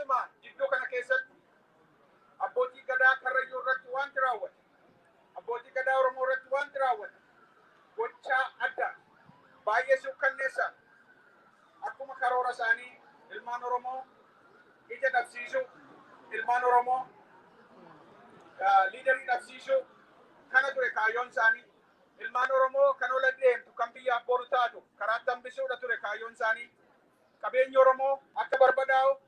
keessumaa jidduu kana keessatti abbootii gadaa Karrayyuu irratti wanti raawwate, abbootii gadaa Oromoo irratti wanti raawwate gochaa addaa baay'ee suukkanneessaa akkuma karoora isaanii ilmaan Oromoo ija dhabsiisuu, ilmaan Oromoo liidarii dhabsiisuu kana ture kaayyoon isaanii. Ilmaan Oromoo kan ola deemtu kan biyyaaf boru taatu karaa hambisuudha ture kaayyoon isaanii. Qabeenyi Oromoo akka barbadaa'u,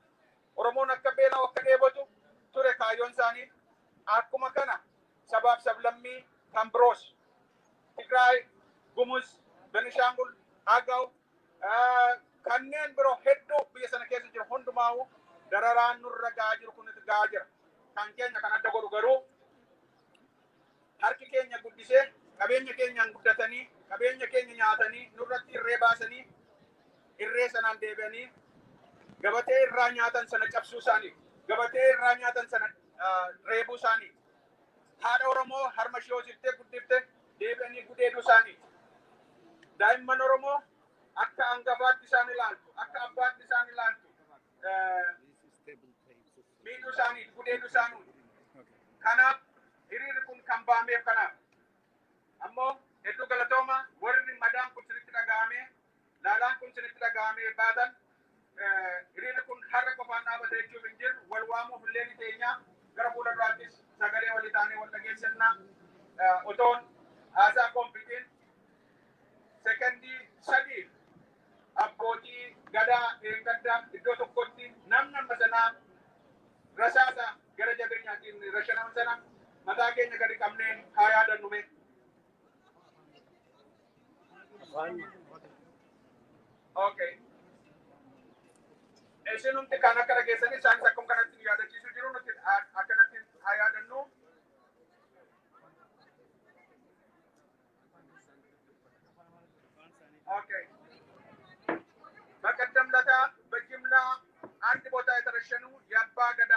Oromoon akka beela'u, akka dheebotu ture kaayyoon isaanii. Akkuma kana sabaaf sablammii kan biroos Tigraay, Gumuz, Benishangul, Agaw kanneen biroo hedduu biyya sana keessa jiru hundumaa'u dararaan nurra gahaa jiru kun itti gahaa jira. Kan keenya kan adda godhu garuu harki keenya guddisee qabeenya keenyaan guddatanii, qabeenya keenya nyaatanii, nurratti irree baasanii, irree sanaan deebi'anii gabatee irraa nyaatan sana cabsuu isaanii, gabatee irraa nyaatan sana reebuu isaanii, haadha Oromoo harma ishee hoosiftee guddiftee deebi'anii gudeeduu isaanii, daa'imman Oromoo akka hangafaatti isaan ilaaltu, akka abbaatti isaan ilaaltu, miidhuu isaanii, gudeeduu isaanii. Kanaaf hiriirri kun kan baameef kanaaf. Ammoo hedduu galatooma warri madaan kun sinitti dhaga'amee, laalaan kun sinitti dhaga'amee baatan hiriirri kun har'a qofaan dhaabate jechuuf hin jirru, wal waamuuf illee ni teenya gara fuula duraattis sagalee walii taanee wal dhageessifna otoon haasaa kompitiin sekondii sadii abbootii gadaa eeggaddaa iddoo tokkotti namni sanaa rasaasa gara jabeenyaatiin rashanan sana mataa keenya gadi qabnee haa yaadannume. Okay. Isinumti kan akka dhageessanii isaanis akkuma kanatti yaadachiisuu jiru nuti akkanatti haa yaadannu. Okay. በቀደም ለታ በጅምላ አንድ ቦታ የተረሸኑ የአባ ገዳ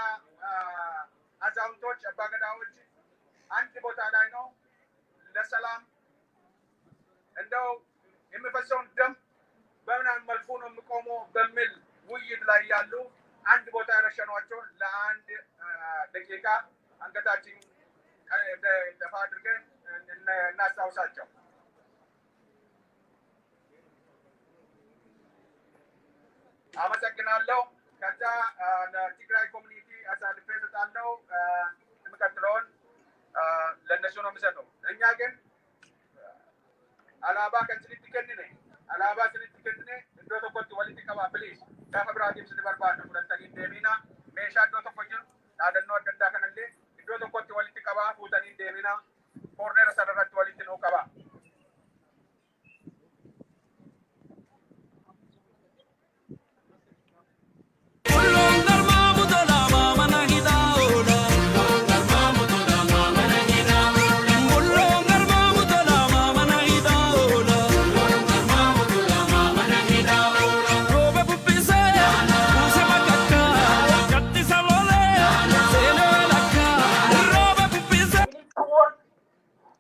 አዛውንቶች አባ ገዳዎች አንድ ቦታ ላይ ነው ለሰላም እንደው የሚፈሰውን ደም በምን መልኩ ነው የሚቆመው በሚል ውይይት ላይ ያሉ አንድ ቦታ የረሸኗቸው ለአንድ ደቂቃ አንገታችን ደፋ አድርገን እናስታውሳቸው። አመሰግናለሁ። ከዛ ለትግራይ ኮሚኒቲ አሳልፌ እሰጣለሁ። የሚቀጥለውን ለእነሱ ነው የምሰጠው። እኛ ግን አላባ ከንስሊት ከንነ አላባ ስሊት ከንነ እንዶ ተቆጥ ወልቲ ቀባ ፕሊዝ ዳፍራዲም ስለበርባደ ሁለተኛ ደሚና ሜሻ እንዶ ተቆጭ አደኖ አደንዳ ከነለ እንዶ ተቆጥ ወልቲ ቀባ ሁተኒ ደሚና ኮርነር ሰደረት ወልቲ ነው ቀባ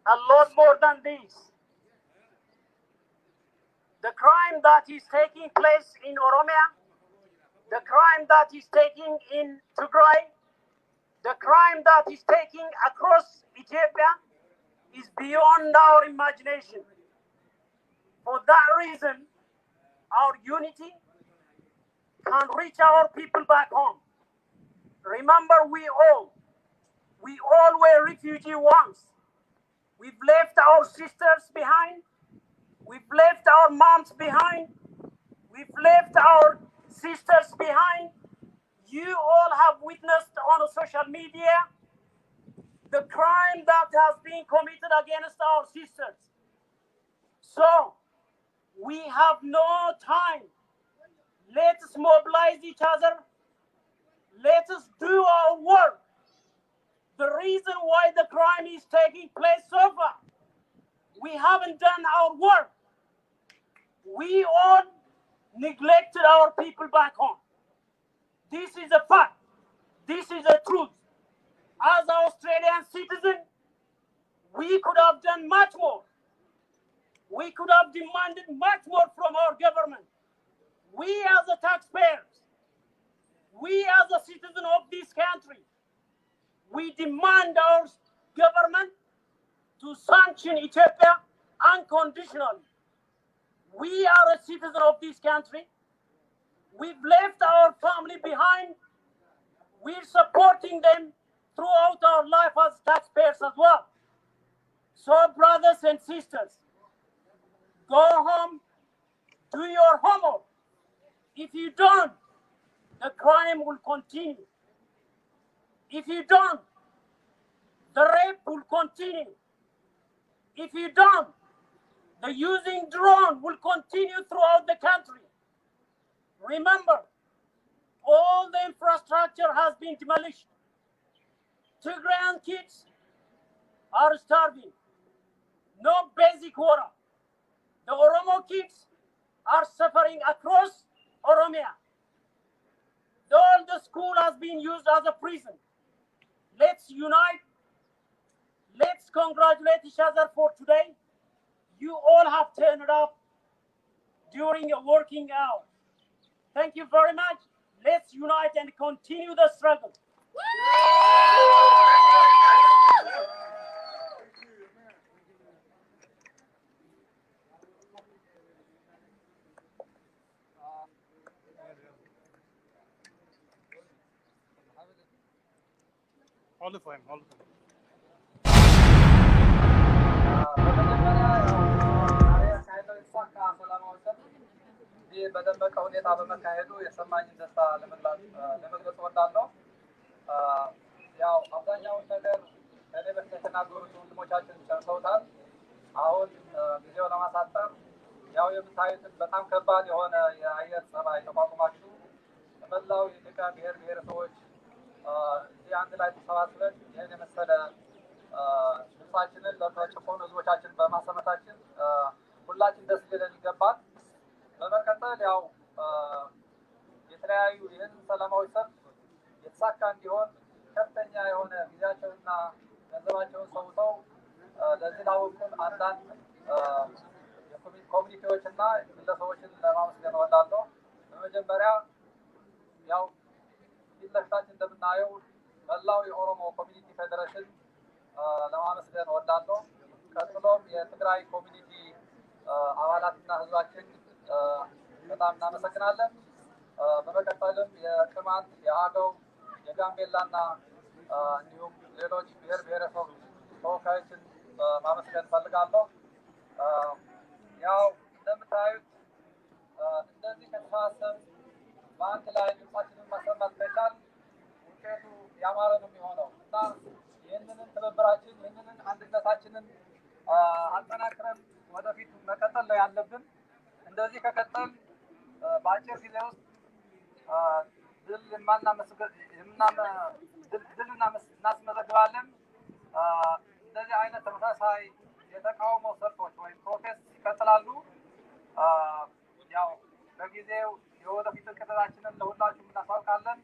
a lot more than this. The crime that is taking place in Oromia, the crime that is taking in Tigray, the crime that is taking across Ethiopia is beyond our imagination. For that reason, our unity can reach our people back home. Remember, we all were refugees once. We've left our sisters behind. We've left our moms behind. We've left our sisters behind. You all have witnessed on the social media the crime that has been committed against our sisters. So, we have no time. Let us mobilize each other. Let us do our work. The reason why the crime is taking place so far, we haven't done our work. We all neglected our people back home. This is a fact. This is the truth. As an Australian citizen, we could have done much more. We could have demanded much more from our government. We as the taxpayers, We as a citizen of this country, we demand our government to sanction Ethiopia unconditionally. We are a citizen of this country. We've left our family behind. We're supporting them throughout our life as taxpayers as well. So, brothers and sisters, go home, do your homework. If you don't, the crime will continue. If you don't, the rape will continue. If you don't, the using drone will continue throughout the country. Remember, all the infrastructure has been demolished. Tigrayan kids are starving. No basic water. The Oromo kids are suffering across Oromia. All the school has been used as a prison. Let's unite. Let's congratulate each other for today. You all have turned up during a working hour. Thank you very much. Let's unite and continue the struggle. All of them, all of them. በደመቀ ሁኔታ በመካሄዱ የሰማኝን ደስታ ለመግለጽ እወዳለሁ። ያው አብዛኛውን ነገር ከእኔ በፊት የተናገሩት ወንድሞቻችን ጨርሰውታል። አሁን ጊዜው ለማሳጠር ያው የምታዩትን በጣም ከባድ የሆነ የአየር ጸባይ ተቋቁማችሁ መላው የኢትዮጵያ ብሔር ብሔረሰቦች እዚህ አንድ ላይ ተሰባስበን ይህን የመሰለ ድምፃችንን ለተጨቆኑ ህዝቦቻችን በማሰማታችን ሁላችን ደስ ሊለን ይገባል። በመቀጠል ያው የተለያዩ ይህን ሰላማዊ ሰልፍ የተሳካ እንዲሆን ከፍተኛ የሆነ ጊዜያቸውንና ገንዘባቸውን ሰውተው ለዚህ ላወቁን አንዳንድ ኮሚኒቲዎችና ግለሰቦችን ለማመስገን እወዳለሁ። በመጀመሪያ ያው ፊት ለፊታችን እንደምናየው መላው የኦሮሞ ኮሚኒቲ ፌዴሬሽን ለማመስገን እወዳለሁ። ቀጥሎም የትግራይ ኮሚኒቲ አባላትና ህዝባችን በጣም እናመሰግናለን። በመቀጠልም የቅማንት፣ የአገው፣ የጋምቤላና እንዲሁም ሌሎች ብሔር ብሔረሰብ ተወካዮችን ማመስገን ፈልጋለሁ። ያው እንደምታዩት እንደዚህ ከተሰባሰብ በአንድ ላይ ድምፃችንን ማሰማት ከቻል ውጤቱ ያማረ ነው የሚሆነው እና ይህንን ትብብራችን ይህንን አንድነታችንን አጠናክረን ወደፊት መቀጠል ነው ያለብን። እንደዚህ ከቀጠል በአጭር ጊዜ ውስጥ ድል እናስመዘግባለን። እንደዚህ አይነት ተመሳሳይ የተቃውሞ ሰልፎች ወይም ፕሮቴስት ይቀጥላሉ። ያው በጊዜው የወደፊት እቅዳችንን ለሁላችሁም እናሳውቃለን።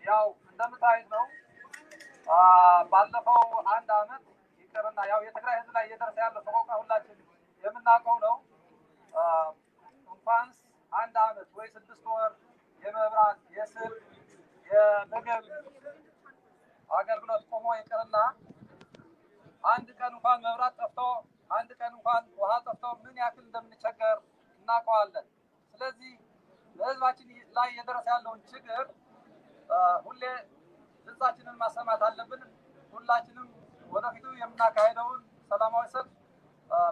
ያው እንደምታዩት ነው ባለፈው አንድ አመት ይቅርና ያው የትግራይ ህዝብ ላይ እየደረሰ ያለው ሰቆቃ ሁላችን የምናውቀው ነው። እንኳንስ አንድ አመት ወይ 6 ወር የመብራት፣ የስልክ፣ የምግብ አገልግሎት ቆሞ ይቅርና አንድ ቀን እንኳን መብራት ጠፍቶ አንድ ቀን እንኳን ውሃ ጠፍቶ ምን ያክል እንደምንቸገር እናውቀዋለን። ስለዚህ በህዝባችን ላይ እየደረሰ ያለውን ችግር ሁሌ ድምፃችንን ማሰማት አለብን። ሁላችንም ወደፊቱ የምናካሄደውን ሰላማዊ ሰልፍ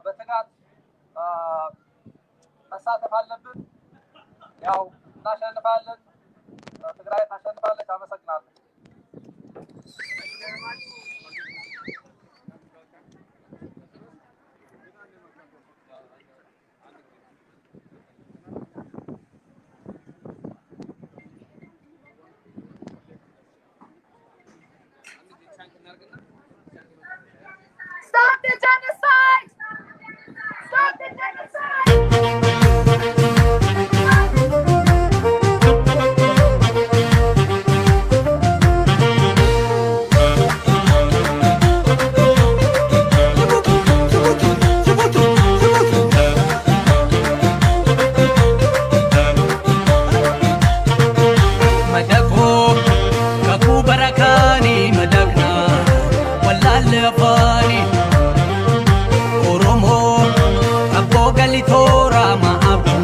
በትጋት መሳተፍ አለብን። ያው እናሸንፋለን። ትግራይ ታሸንፋለች። አመሰግናለሁ። Stop the genocide! Stop the genocide! afaani madaqna wallaale afaani Oromoo abboo galitoora ma'abu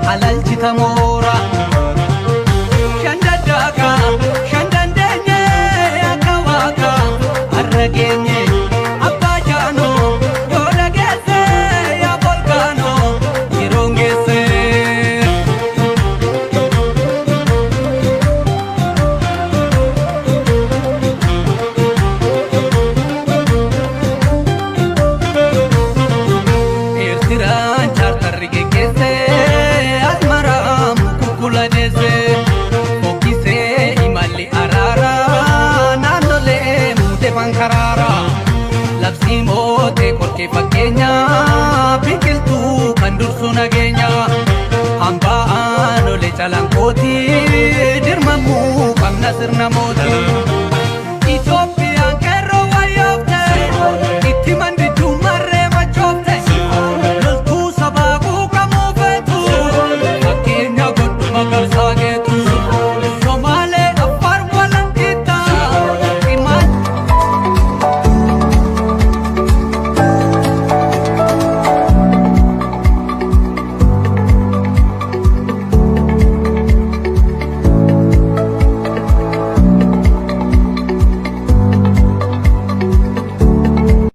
halalchita moora shandadaka shandandenye akawaka arragenye abbajaano yoodagese ya volcano irongese Ertiran chartarri gegese asmaram kukula dese Fokise imali arara nanole mute pankarara Labsi mote korke fakkeenya biqiltu kan dursu nageenya Hambaan ole calankoti dirmamu qabna sirna